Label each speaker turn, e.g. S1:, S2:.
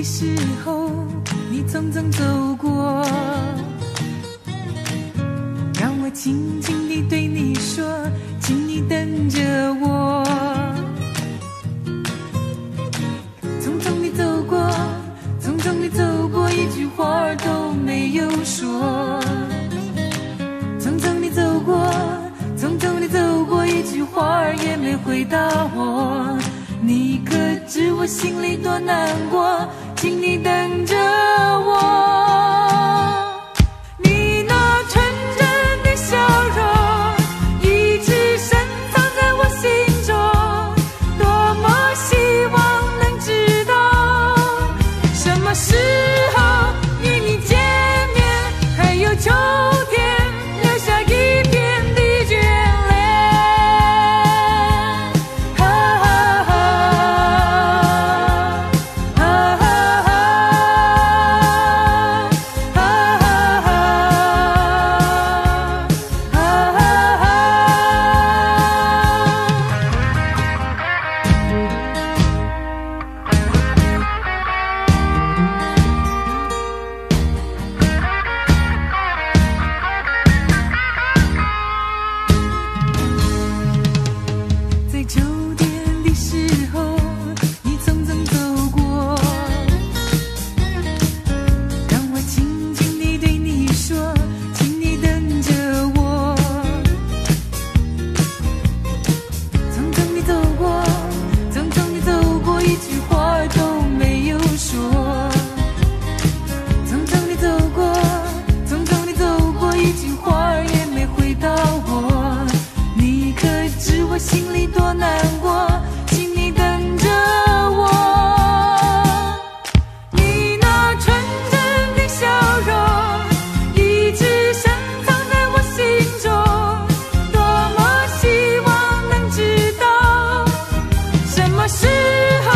S1: 的时候，你匆匆走过，让我轻轻地对你说，请你等着我。匆匆地走过，匆匆地走过，一句话都没有说。匆匆地走过，匆匆地走过，一句话也没回答我。你可知我心里多难过？请你等着我。你那纯真的笑容一直深藏在我心中，多么希望能知道什么时候与你见面，还有秋天留下一片的眷恋。在秋天的时候，你匆匆走过，让我轻轻地对你说，请你等着我。匆匆地走过，匆匆地走过，一句话都没有说。匆匆地走过，匆匆地走过，一句话也没回答我。你可知我心里多难过？请你等着我。你那纯真的笑容一直深藏在我心中，多么希望能知道什么时候